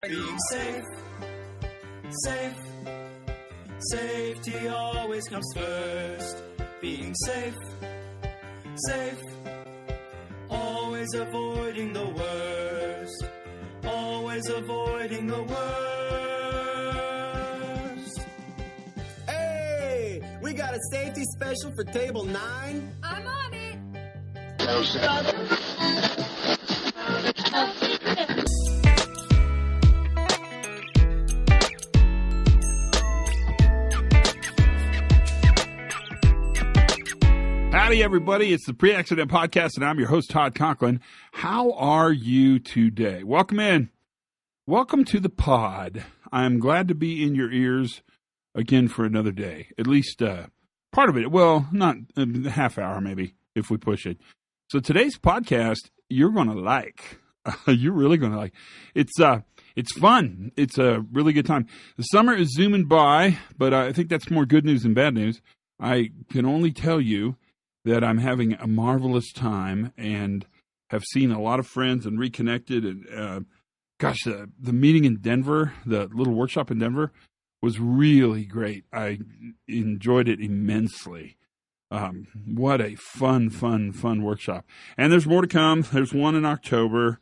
Being safe, safety always comes first. Being safe, always avoiding the worst. Always avoiding the worst. Hey, we got a safety special for table 9. I'm on it. Howdy, everybody. It's the Pre-Accident Podcast, and I'm your host, Todd Conklin. How are you today? Welcome in. Welcome to the pod. I'm glad to be in your ears again for another day. At least part of it. Well, not a half hour, maybe, if we push it. So today's podcast, you're going to like. You're really going to like. It's fun. It's a really good time. The summer is zooming by, but I think that's more good news than bad news. I can only tell you that I'm having a marvelous time and have seen a lot of friends and reconnected. And the meeting in Denver, the little workshop in Denver, was really great. I enjoyed it immensely. What a fun workshop. And there's more to come. There's one in October.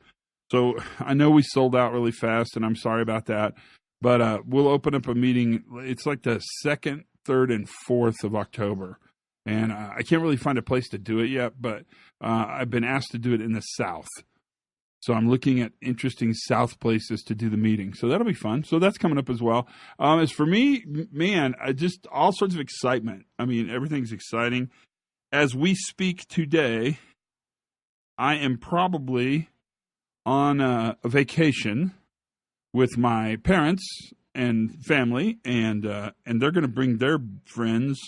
So I know we sold out really fast, and I'm sorry about that. But we'll open up a meeting. It's like the 2nd, 3rd, and 4th of October. And I can't really find a place to do it yet, but I've been asked to do it in the South. So I'm looking at interesting South places to do the meeting. So that'll be fun. So that's coming up as well. As for me, man, just all sorts of excitement. I mean, everything's exciting. As we speak today, I am probably on a vacation with my parents and family, and they're going to bring their friends,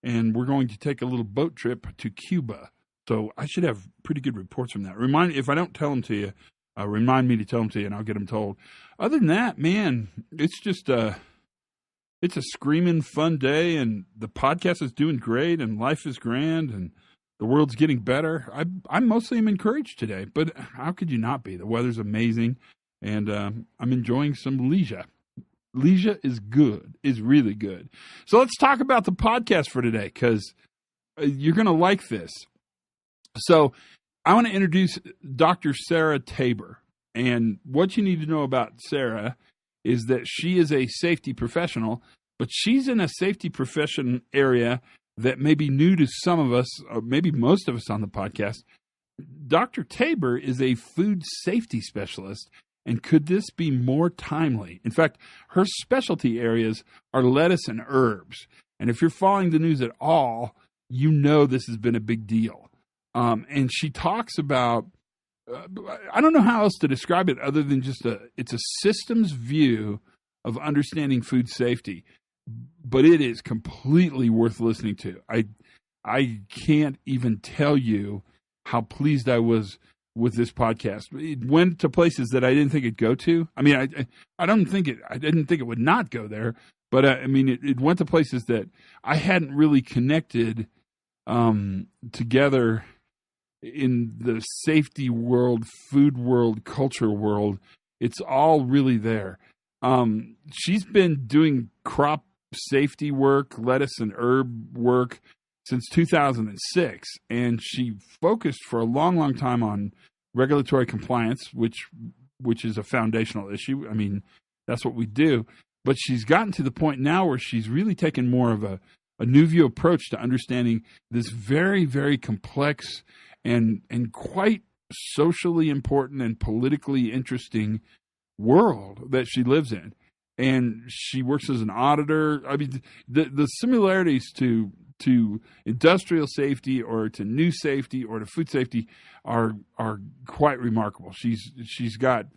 and we're going to take a little boat trip to Cuba. So I should have pretty good reports from that. If I don't tell them to you, remind me to tell them to you, and I'll get them told. Other than that, man, it's just it's a screaming fun day, and the podcast is doing great, and life is grand, and the world's getting better. I mostly am encouraged today, but how could you not be? The weather's amazing, and I'm enjoying some leisure. Leisure is good, is really good. So let's talk about the podcast for today, because you're going to like this. So I want to introduce Dr. Sarah Tabor. And what you need to know about Sarah is that she is a safety professional, but she's in a safety profession area that may be new to some of us, or maybe most of us on the podcast. Dr. Tabor is a food safety specialist. And could this be more timely? In fact, her specialty areas are lettuce and herbs. And if you're following the news at all, you know this has been a big deal. And she talks about, I don't know how else to describe it other than just it's a systems view of understanding food safety. But it is completely worth listening to. I can't even tell you how pleased I was with this podcast. It went to places that I didn't think it'd go to. I mean, I didn't think it would not go there, but it went to places that I hadn't really connected together in the safety world, food world, culture world. It's all really there. She's been doing crop safety work, lettuce and herb work since 2006, and she focused for a long time on regulatory compliance, which is a foundational issue. I mean, that's what we do. But she's gotten to the point now where she's really taken more of a new view approach to understanding this very, very complex and quite socially important and politically interesting world that she lives in. And she works as an auditor. I mean, the similarities to industrial safety or to new safety or to food safety are quite remarkable. She's got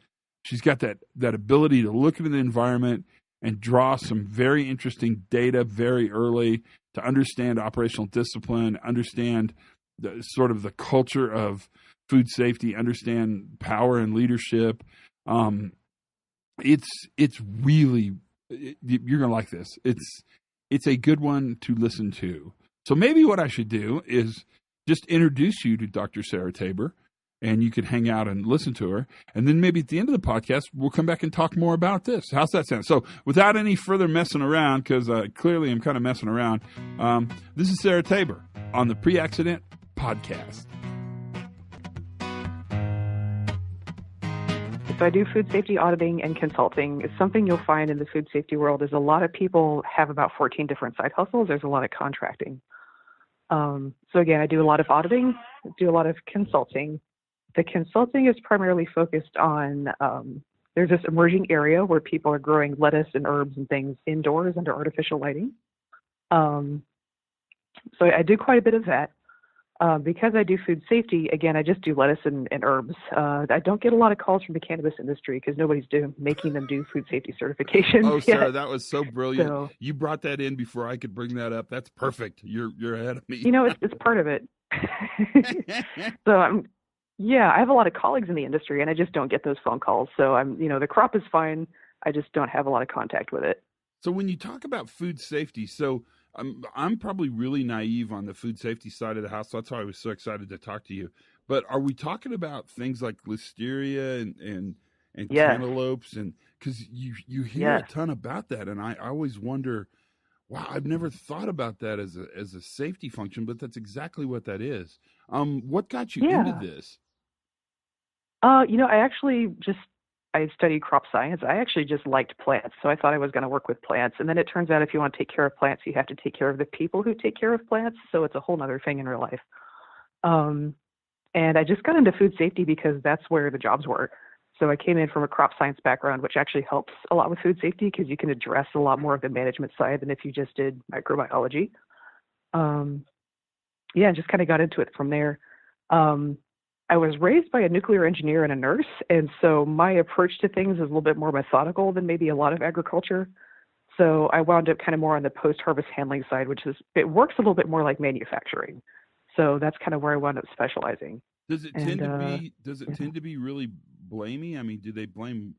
that ability to look at the environment and draw some very interesting data very early to understand operational discipline, understand the sort of the culture of food safety, understand power and leadership. It's really, you're going to like this. It's a good one to listen to. So maybe what I should do is just introduce you to Dr. Sarah Tabor, and you can hang out and listen to her. And then maybe at the end of the podcast, we'll come back and talk more about this. How's that sound? So without any further messing around, because clearly I'm kind of messing around, this is Sarah Tabor on the Pre-Accident Podcast. So I do food safety auditing and consulting. It's something you'll find in the food safety world is a lot of people have about 14 different side hustles. There's a lot of contracting. So again, I do a lot of auditing, do a lot of consulting. The consulting is primarily focused on, there's this emerging area where people are growing lettuce and herbs and things indoors under artificial lighting. So I do quite a bit of that. Because I do food safety, again, I just do lettuce and herbs. I don't get a lot of calls from the cannabis industry because nobody's making them do food safety certifications. Oh, Sarah, yet. that was so brilliant. So, you brought that in before I could bring that up. That's perfect. You're ahead of me. You know, it's part of it. So I have a lot of colleagues in the industry, and I just don't get those phone calls. So the crop is fine. I just don't have a lot of contact with it. So when you talk about food safety, so I'm probably really naive on the food safety side of the house. So that's why I was so excited to talk to you. But are we talking about things like listeria and Yes. cantaloupes? And because you hear a ton about that, and I always wonder, wow, I've never thought about that as a safety function, but that's exactly what that is. What got you into this? I studied crop science. I actually just liked plants, so I thought I was going to work with plants. And then it turns out if you want to take care of plants, you have to take care of the people who take care of plants. So it's a whole other thing in real life. And I just got into food safety because that's where the jobs were. So I came in from a crop science background, which actually helps a lot with food safety because you can address a lot more of the management side than if you just did microbiology. Just kind of got into it from there. I was raised by a nuclear engineer and a nurse, and so my approach to things is a little bit more methodical than maybe a lot of agriculture. So I wound up kind of more on the post-harvest handling side, it works a little bit more like manufacturing. So that's kind of where I wound up specializing. Does it tend to be really blamey? I mean, do they blame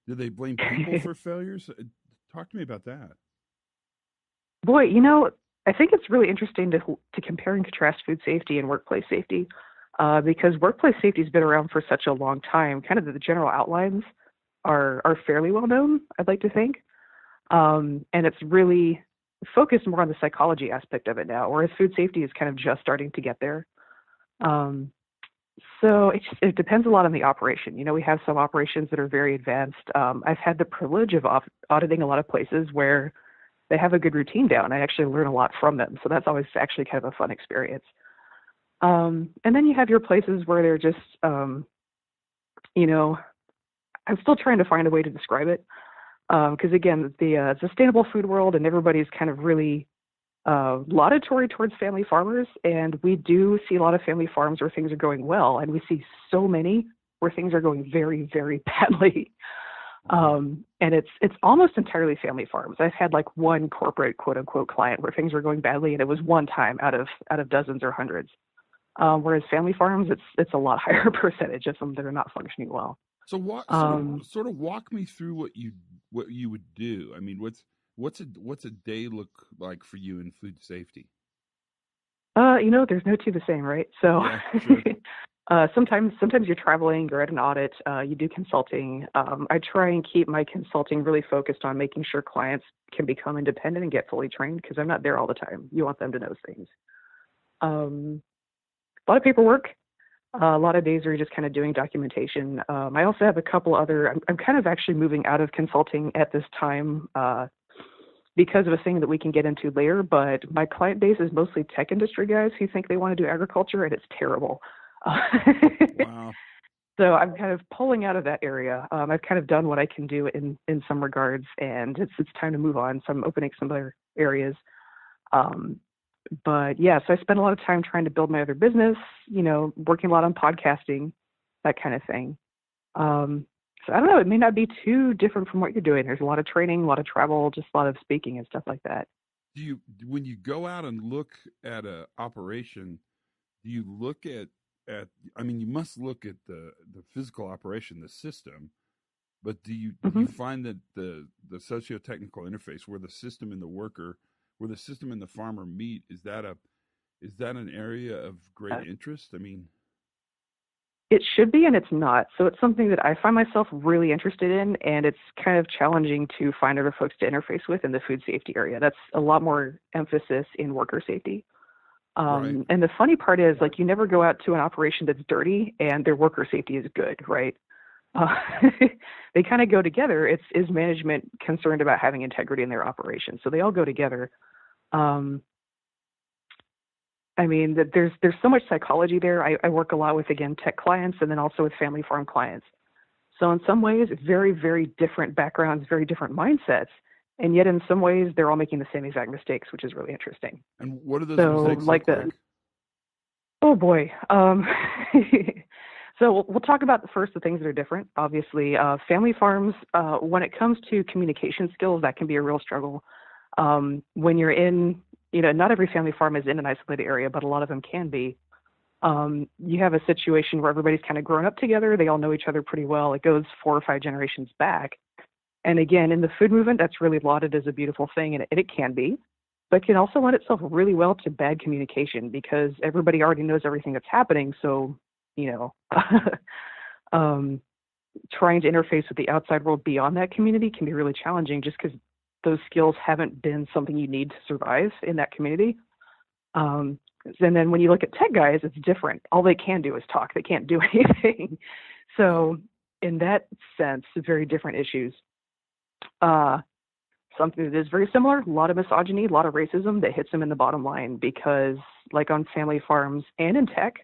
people for failures? Talk to me about that. Boy, I think it's really interesting to compare and contrast food safety and workplace safety. Because workplace safety has been around for such a long time, kind of the general outlines are fairly well known, I'd like to think. And it's really focused more on the psychology aspect of it now, whereas food safety is kind of just starting to get there. So it depends a lot on the operation. We have some operations that are very advanced. I've had the privilege of auditing a lot of places where they have a good routine down. I actually learn a lot from them. So that's always actually kind of a fun experience. And then you have your places where they're just, I'm still trying to find a way to describe it. Because again, the sustainable food world and everybody's kind of really laudatory towards family farmers. And we do see a lot of family farms where things are going well. And we see so many where things are going very, very badly. And it's almost entirely family farms. I've had like one corporate quote unquote client where things were going badly. And it was one time out of dozens or hundreds. Whereas family farms, it's a lot higher percentage of them that are not functioning well. So sort of walk me through what you would do. I mean, what's a day look like for you in food safety? There's no two the same, right? So yeah, sure. sometimes you're traveling, you're at an audit, you do consulting. I try and keep my consulting really focused on making sure clients can become independent and get fully trained because I'm not there all the time. You want them to know things. A lot of paperwork, a lot of days where you're just kind of doing documentation. I also have a couple other, I'm kind of actually moving out of consulting at this time because of a thing that we can get into later, but my client base is mostly tech industry guys who think they want to do agriculture, and it's terrible. Wow. So I'm kind of pulling out of that area. I've kind of done what I can do in some regards, and it's time to move on. So I'm opening some other areas. But yeah, so I spend a lot of time trying to build my other business, working a lot on podcasting, that kind of thing. So I don't know, it may not be too different from what you're doing. There's a lot of training, a lot of travel, just a lot of speaking and stuff like that. When you go out and look at a operation, do you look at I mean, you must look at the physical operation, the system, but do you find that the socio-technical interface where the system and the worker, where the system and the farmer meet, is that an area of great interest? I mean, It should be, and it's not. So it's something that I find myself really interested in, and it's kind of challenging to find other folks to interface with in the food safety area. That's a lot more emphasis in worker safety. Right. And the funny part is, like, you never go out to an operation that's dirty and their worker safety is good, right? Uh, they kind of go together. Is management concerned about having integrity in their operation? So they all go together. Um, I mean, that there's so much psychology there. I work a lot with, again, tech clients and then also with family farm clients. So in some ways, very, very different backgrounds, very different mindsets. And yet in some ways, they're all making the same exact mistakes, which is really interesting. And what do those So mistakes like look the, like? oh boy. So we'll talk about the things that are different. Obviously, family farms, when it comes to communication skills, that can be a real struggle. When you're in, not every family farm is in an isolated area, but a lot of them can be. You have a situation where everybody's kind of grown up together. They all know each other pretty well. It goes 4 or 5 generations back. And again, in the food movement, that's really lauded as a beautiful thing, and it can be, but can also lend itself really well to bad communication because everybody already knows everything that's happening. So, um, trying to interface with the outside world beyond that community can be really challenging just because those skills haven't been something you need to survive in that community. And then when you look at tech guys, it's different. All they can do is talk. They can't do anything. So in that sense, very different issues. Something that is very similar, a lot of misogyny, a lot of racism that hits them in the bottom line because, like on family farms and in tech,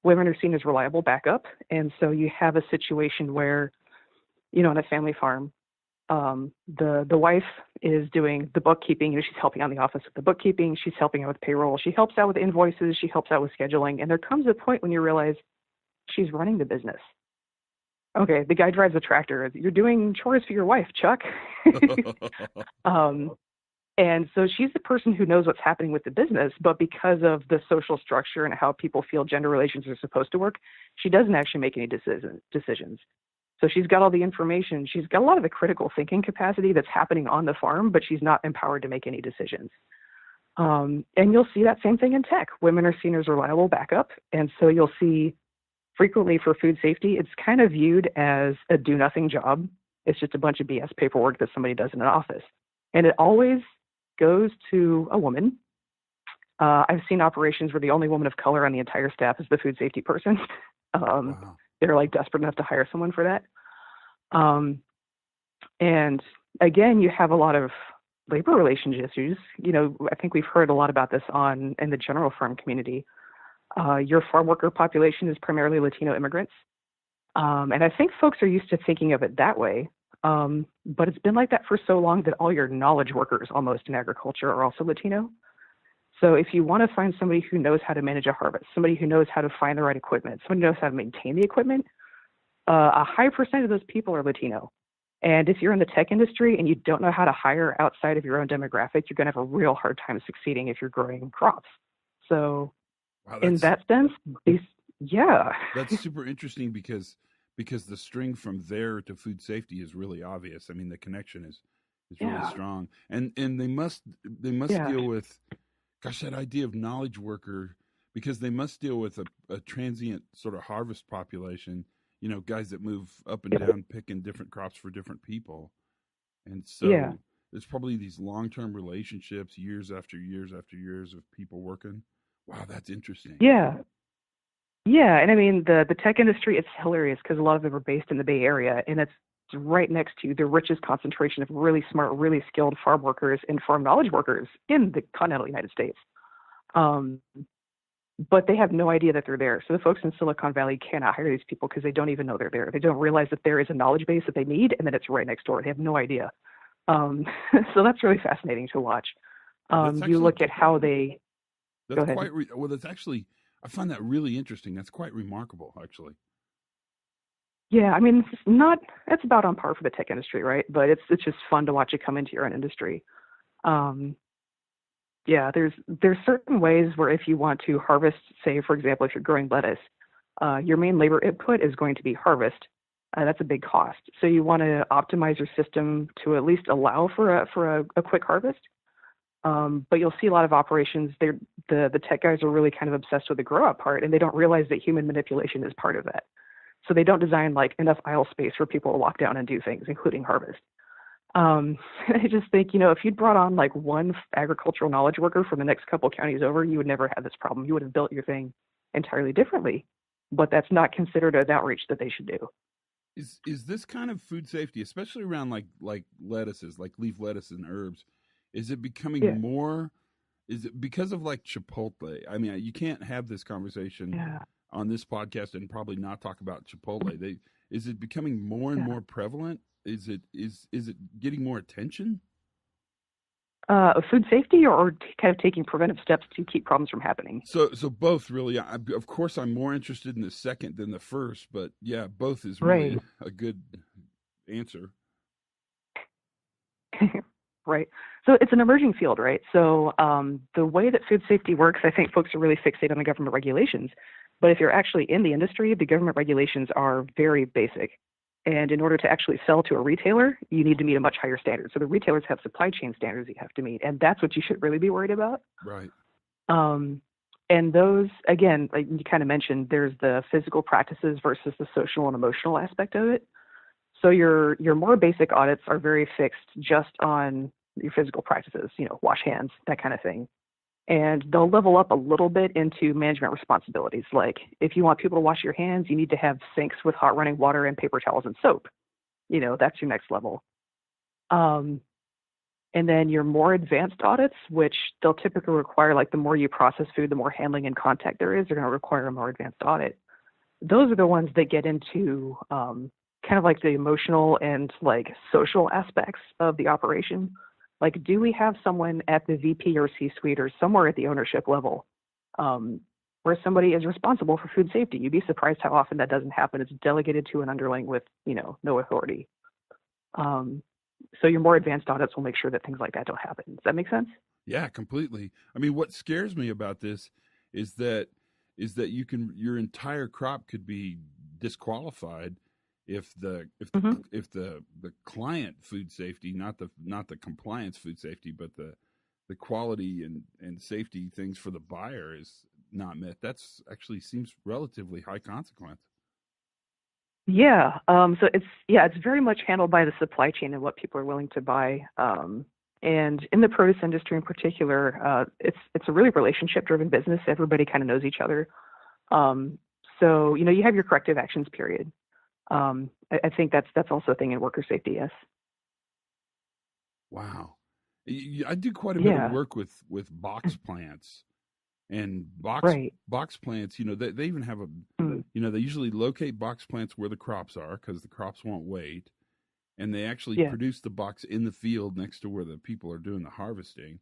women are seen as reliable backup. And so you have a situation where, on a family farm, the wife is doing the bookkeeping. She's helping out in the office with the bookkeeping. She's helping out with payroll. She helps out with invoices. She helps out with scheduling. And there comes a point when you realize she's running the business. Okay, the guy drives a tractor. You're doing chores for your wife, Chuck. And so she's the person who knows what's happening with the business, but because of the social structure and how people feel gender relations are supposed to work, she doesn't actually make any decisions. So she's got all the information. She's got a lot of the critical thinking capacity that's happening on the farm, but she's not empowered to make any decisions. And you'll see that same thing in tech. Women are seen as reliable backup. And so you'll see frequently for food safety, it's kind of viewed as a do-nothing job. It's just a bunch of BS paperwork that somebody does in an office. And it always goes to a woman. I've seen operations where the only woman of color on the entire staff is the food safety person. Wow. They're like desperate enough to hire someone for that. And again, you have a lot of labor relations issues. I think we've heard a lot about this in the general farm community. Your farm worker population is primarily Latino immigrants. And I think folks are used to thinking of it that way. But it's been like that for so long that all your knowledge workers almost in agriculture are also Latino. So if you want to find somebody who knows how to manage a harvest, somebody who knows how to find the right equipment, somebody who knows how to maintain the equipment, a high percentage of those people are Latino. And if you're in the tech industry and you don't know how to hire outside of your own demographic, you're going to have a real hard time succeeding if you're growing crops. So Wow, in that sense, yeah. That's super interesting because the string from there to food safety is really obvious. I mean, the connection is really strong, and they must deal with, gosh, that idea of knowledge worker, because they must deal with a transient sort of harvest population. Guys that move up and down picking different crops for different people, and so there's probably these long-term relationships, years after years after years of people working. Wow, that's interesting. Yeah. And I mean, the tech industry, it's hilarious because a lot of them are based in the Bay Area, and it's right next to the richest concentration of really smart, really skilled farm workers and farm knowledge workers in the continental United States. But they have no idea that they're there. So the folks in Silicon Valley cannot hire these people because they don't even know they're there. They don't realize that there is a knowledge base that they need, and then it's right next door. They have no idea. So that's really fascinating to watch. You look at how they... That's quite that's actually, I find that really interesting. That's quite remarkable, actually. Yeah, I mean, it's about on par for the tech industry, right? But it's just fun to watch it come into your own industry. There's certain ways where if you want to harvest, say, for example, if you're growing lettuce, your main labor input is going to be harvest. That's a big cost. So you want to optimize your system to at least allow for a quick harvest. But you'll see a lot of operations, the tech guys are really kind of obsessed with the grow up part, and they don't realize that human manipulation is part of that. So they don't design like enough aisle space for people to walk down and do things, including harvest. I just think, if you'd brought on like one agricultural knowledge worker from the next couple counties over, you would never have this problem. You would have built your thing entirely differently. But that's not considered an outreach that they should do. Is this kind of food safety, especially around like lettuces, like leaf lettuce and herbs, is it becoming more? Is it because of like Chipotle? I mean, you can't have this conversation on this podcast and probably not talk about Chipotle. Is it becoming more and more prevalent? Is it getting more attention? Food safety or kind of taking preventive steps to keep problems from happening? So both really. Of course, I'm more interested in the second than the first, but yeah, both is really a good answer. Right. So it's an emerging field, right? So the way that food safety works, I think folks are really fixated on the government regulations. But if you're actually in the industry, the government regulations are very basic. And in order to actually sell to a retailer, you need to meet a much higher standard. So the retailers have supply chain standards you have to meet, and that's what you should really be worried about. Right. And those, again, like you kind of mentioned, there's the physical practices versus the social and emotional aspect of it. So your more basic audits are very fixed just on your physical practices, wash hands, that kind of thing. And they'll level up a little bit into management responsibilities. Like if you want people to wash your hands, you need to have sinks with hot running water and paper towels and soap. That's your next level. And then your more advanced audits, which they'll typically require, like the more you process food, the more handling and contact there is, they're going to require a more advanced audit. Those are the ones that get into kind of like the emotional and like social aspects of the operation. Like, do we have someone at the VP or C-suite or somewhere at the ownership level where somebody is responsible for food safety? You'd be surprised how often that doesn't happen. It's delegated to an underling with, no authority. So your more advanced audits will make sure that things like that don't happen. Does that make sense? Yeah, completely. I mean, what scares me about this is that your entire crop could be disqualified if the client food safety, not the compliance food safety, but the quality and safety things for the buyer is not met. That's actually seems relatively high consequence. Yeah. So it's very much handled by the supply chain and what people are willing to buy. And in the produce industry in particular, it's a really relationship driven business. Everybody kind of knows each other. So you have your corrective actions period. I think that's also a thing in worker safety. Yes. Wow. I do quite a bit of work with box plants, and box plants. They even have they usually locate box plants where the crops are because the crops won't wait, and they actually produce the box in the field next to where the people are doing the harvesting.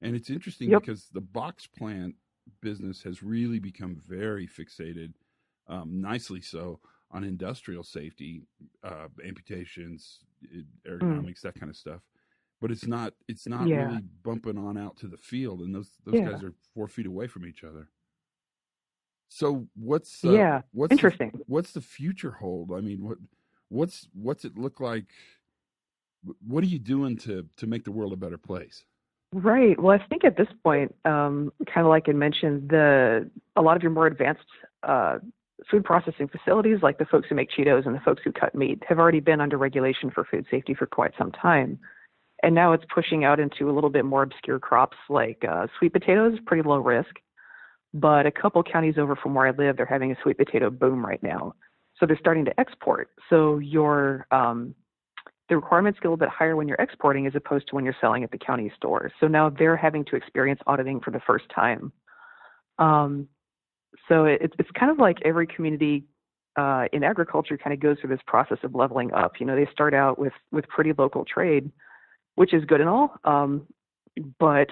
And it's interesting because the box plant business has really become very fixated, nicely so, on industrial safety, amputations, ergonomics, that kind of stuff. But it's not really bumping on out to the field, and those guys are 4 feet away from each other. So what's interesting? What's the future hold? I mean, what's it look like? What are you doing to make the world a better place? Right. Well, I think at this point, kind of like I mentioned, a lot of your more advanced food processing facilities, like the folks who make Cheetos and the folks who cut meat, have already been under regulation for food safety for quite some time. And now it's pushing out into a little bit more obscure crops like sweet potatoes, pretty low risk. But a couple counties over from where I live, they're having a sweet potato boom right now. So they're starting to export. So the requirements get a little bit higher when you're exporting as opposed to when you're selling at the county store. So now they're having to experience auditing for the first time. So it's kind of like every community in agriculture kind of goes through this process of leveling up. They start out with pretty local trade, which is good and all. But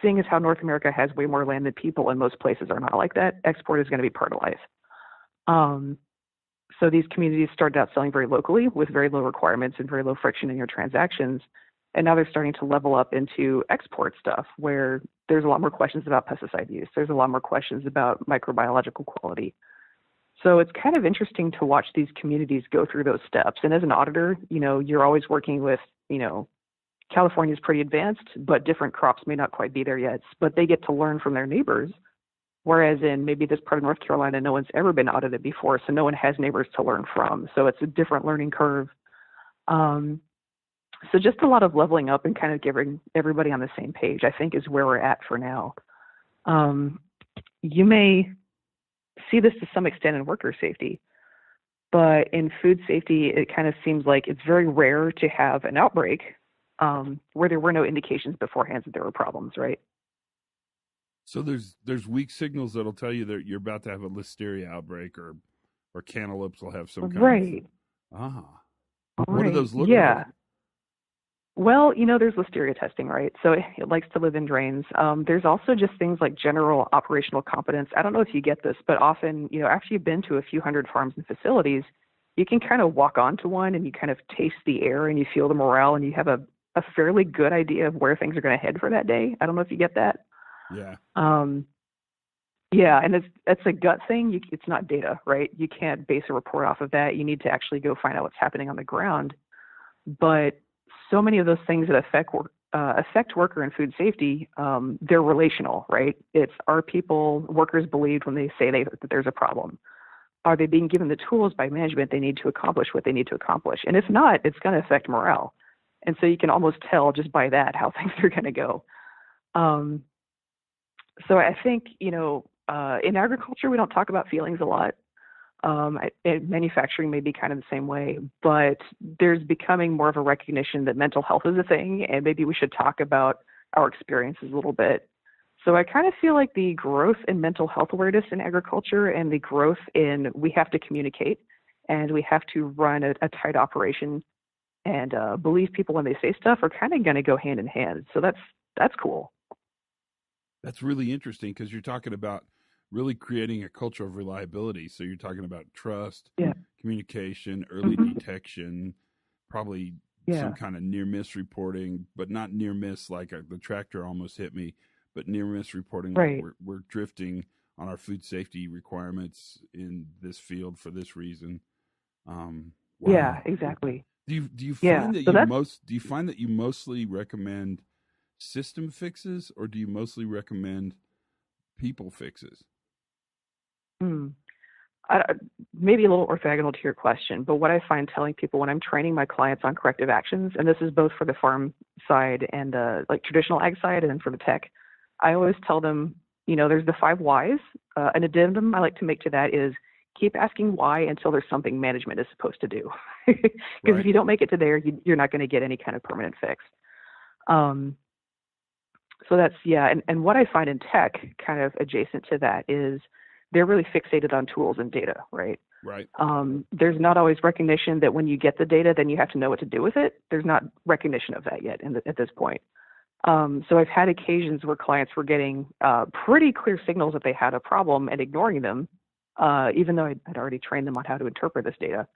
seeing as how North America has way more land than people and most places are not like that, export is going to be part of life. So these communities started out selling very locally with very low requirements and very low friction in your transactions. And now they're starting to level up into export stuff where there's a lot more questions about pesticide use. There's a lot more questions about microbiological quality. So it's kind of interesting to watch these communities go through those steps. And as an auditor, you're always working with, California is pretty advanced, but different crops may not quite be there yet. But they get to learn from their neighbors Whereas in maybe this part of North Carolina, no one's ever been audited before, so no one has neighbors to learn from. So it's a different learning curve. So just a lot of leveling up and kind of getting everybody on the same page, I think, is where we're at for now. You may see this to some extent in worker safety, but in food safety, it kind of seems like it's very rare to have an outbreak where there were no indications beforehand that there were problems, right? So there's weak signals that'll tell you that you're about to have a listeria outbreak, or cantaloupes will have some kind right. of Right. What do those look Yeah. like? Well, there's listeria testing, right? So it likes to live in drains. There's also just things like general operational competence. I don't know if you get this, but often, after you've been to a few hundred farms and facilities, you can kind of walk onto one and you kind of taste the air and you feel the morale and you have a fairly good idea of where things are going to head for that day. I don't know if you get that. Yeah. Yeah, and it's a gut thing. It's not data, right? You can't base a report off of that. You need to actually go find out what's happening on the ground. But so many of those things that affect worker and food safety, they're relational, right? Are workers believed when they say that there's a problem? Are they being given the tools by management they need to accomplish what they need to accomplish? And if not, it's going to affect morale. And so you can almost tell just by that how things are going to go. So I think, in agriculture, we don't talk about feelings a lot. Manufacturing may be kind of the same way, but there's becoming more of a recognition that mental health is a thing, and maybe we should talk about our experiences a little bit. So I kind of feel like the growth in mental health awareness in agriculture and the growth in we have to communicate and we have to run a tight operation and believe people when they say stuff are kind of going to go hand in hand. So that's cool. That's really interesting because you're talking about really creating a culture of reliability. So you're talking about trust, communication, early detection, probably some kind of near miss reporting, but not near miss like the tractor almost hit me, but near miss reporting like we're drifting on our food safety requirements in this field for this reason. Wow. Yeah, exactly. Do you find do you find that you mostly recommend system fixes, or do you mostly recommend people fixes? Maybe a little orthogonal to your question, but what I find telling people when I'm training my clients on corrective actions, and this is both for the farm side and like traditional ag side and then for the tech, I always tell them, there's the 5 whys. An addendum I like to make to that is keep asking why until there's something management is supposed to do. Because if you don't make it to there, you're not going to get any kind of permanent fix. So that's, and what I find in tech kind of adjacent to that is they're really fixated on tools and data, right? Right. There's not always recognition that when you get the data, then you have to know what to do with it. There's not recognition of that yet at this point. So I've had occasions where clients were getting pretty clear signals that they had a problem and ignoring them, even though I'd already trained them on how to interpret this data.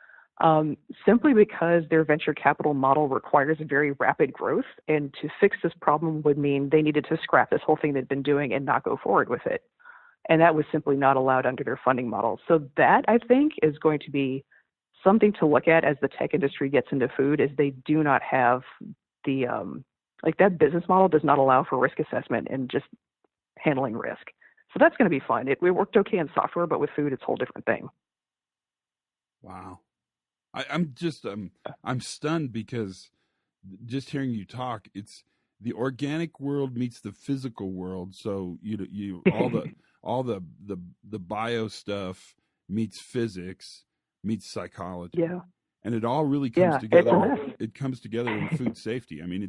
Simply because their venture capital model requires very rapid growth, and to fix this problem would mean they needed to scrap this whole thing they'd been doing and not go forward with it. And that was simply not allowed under their funding model. So that, I think, is going to be something to look at as the tech industry gets into food, is they do not have the, that business model does not allow for risk assessment and just handling risk. So that's going to be fun. It worked okay in software, but with food, it's a whole different thing. Wow. I'm stunned because just hearing you talk, it's the organic world meets the physical world. So you all the bio stuff meets physics, meets psychology. Yeah. And it all really comes together. It comes together in food safety. I mean,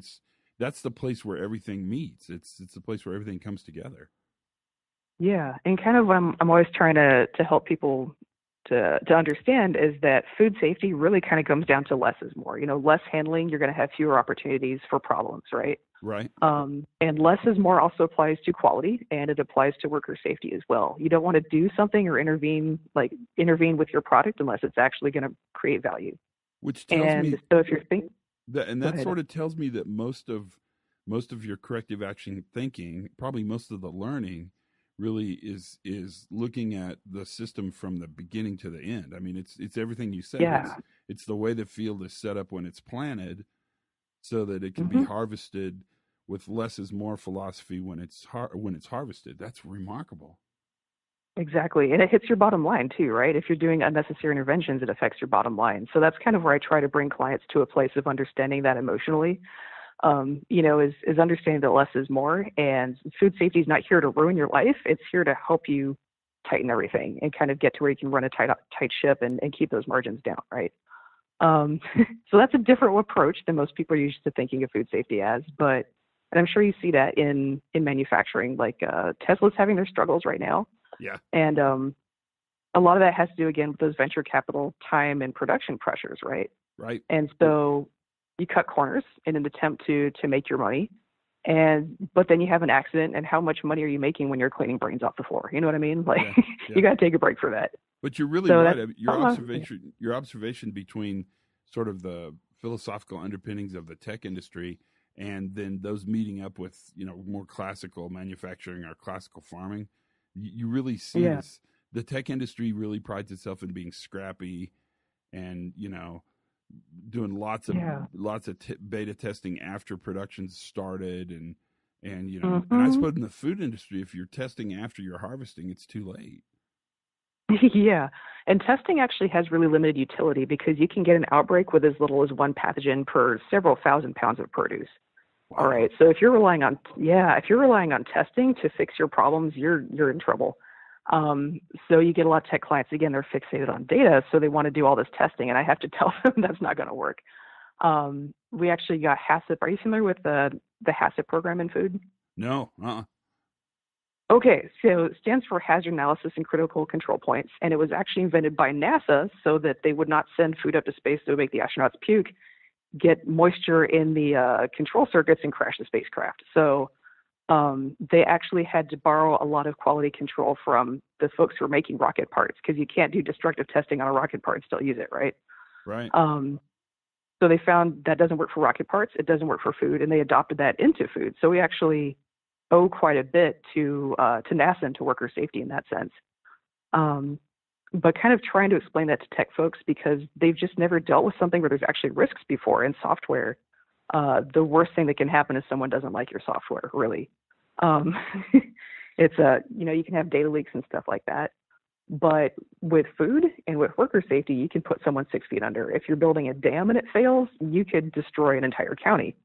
that's the place where everything meets. It's the place where everything comes together. Yeah. And kind of what I'm always trying to help people to understand is that food safety really kind of comes down to less is more. Less handling, you're going to have fewer opportunities for problems, right? Right. And less is more also applies to quality, and it applies to worker safety as well. You don't want to do something or intervene with your product unless it's actually going to create value. Which tells me, so if you're thinking, that sort of tells me that most of your corrective action thinking, probably most of the learning, really is looking at the system from the beginning to the end. I mean, it's everything you said. Yeah. It's the way the field is set up when it's planted, so that it can be harvested with less is more philosophy when it's harvested. That's remarkable. Exactly. And it hits your bottom line too, right? If you're doing unnecessary interventions, it affects your bottom line. So that's kind of where I try to bring clients to a place of understanding that emotionally, is understanding that less is more. And food safety is not here to ruin your life. It's here to help you tighten everything and kind of get to where you can run a tight ship and keep those margins down, right? So that's a different approach than most people are used to thinking of food safety as. And I'm sure you see that in manufacturing, like Tesla's having their struggles right now. Yeah. And a lot of that has to do, again, with those venture capital time and production pressures, right? Right. And so you cut corners in an attempt to make your money. But then you have an accident, and how much money are you making when you're cleaning brains off the floor? You know what I mean? Like, you got to take a break for that. But you're really right. Your observation between sort of the philosophical underpinnings of the tech industry and then those meeting up with, more classical manufacturing or classical farming, you really see this. The tech industry really prides itself in being scrappy and, doing lots of beta testing after production started. And and I suppose in the food industry, if you're testing after you're harvesting, it's too late. Yeah. And testing actually has really limited utility because you can get an outbreak with as little as one pathogen per several thousand pounds of produce. Wow. All right. So if you're relying on testing to fix your problems, you're in trouble. So you get a lot of tech clients, again, they're fixated on data, so they want to do all this testing, and I have to tell them that's not going to work. We actually got HACCP. Are you familiar with the HACCP program in food? No. Okay, so it stands for Hazard Analysis and Critical Control Points, and it was actually invented by NASA so that they would not send food up to space that would make the astronauts puke, get moisture in the control circuits, and crash the spacecraft. So they actually had to borrow a lot of quality control from the folks who are making rocket parts because you can't do destructive testing on a rocket part and still use it, right? Right. So they found that doesn't work for rocket parts, it doesn't work for food, and they adopted that into food. So we actually owe quite a bit to NASA and to worker safety in that sense. But kind of trying to explain that to tech folks because they've just never dealt with something where there's actually risks before in software. The worst thing that can happen is someone doesn't like your software, really. It's you can have data leaks and stuff like that. But with food and with worker safety, you can put someone 6 feet under. If you're building a dam and it fails, you could destroy an entire county.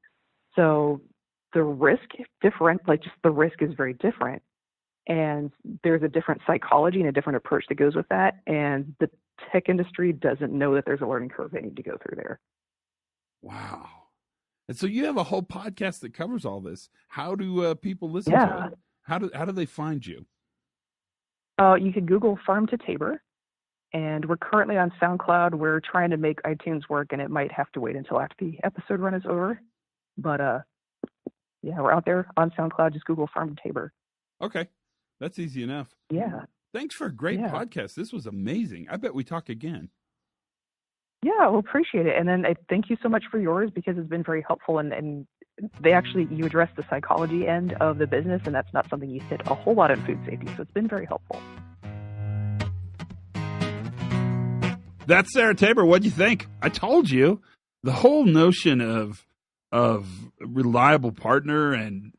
So the risk the risk is very different. And there's a different psychology and a different approach that goes with that. And the tech industry doesn't know that there's a learning curve they need to go through there. Wow. And so you have a whole podcast that covers all this. How do people listen to it? How do they find you? You can Google Farm to Tabor, and we're currently on SoundCloud. We're trying to make iTunes work, and it might have to wait until after the episode run is over. But we're out there on SoundCloud. Just Google Farm to Tabor. Okay, that's easy enough. Yeah. Thanks for a great podcast. This was amazing. I bet we talk again. Yeah, well, appreciate it. And then thank you so much for yours because it's been very helpful. And you address the psychology end of the business, and that's not something you hit a whole lot in food safety. So it's been very helpful. That's Sarah Tabor. What'd you think? I told you the whole notion of reliable partner and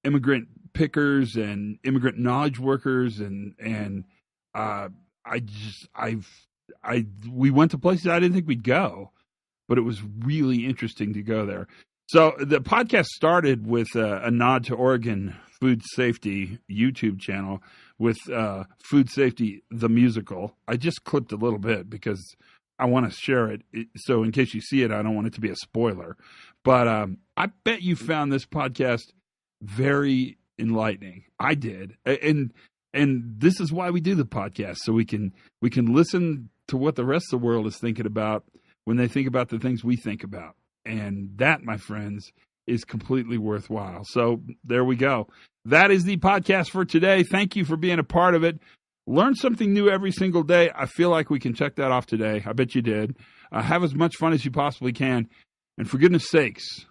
immigrant pickers and immigrant knowledge workers and we went to places I didn't think we'd go, but it was really interesting to go there. So the podcast started with a nod to Oregon Food Safety YouTube channel with Food Safety, the musical. I just clipped a little bit because I want to share it. So in case you see it, I don't want it to be a spoiler. But I bet you found this podcast very enlightening. I did. And this is why we do the podcast, so we can listen to what the rest of the world is thinking about when they think about the things we think about. And that, my friends, is completely worthwhile. So there we go. That is the podcast for today. Thank you for being a part of it. Learn something new every single day. I feel like we can check that off today. I bet you did. Have as much fun as you possibly can. And for goodness sakes,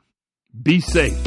be safe.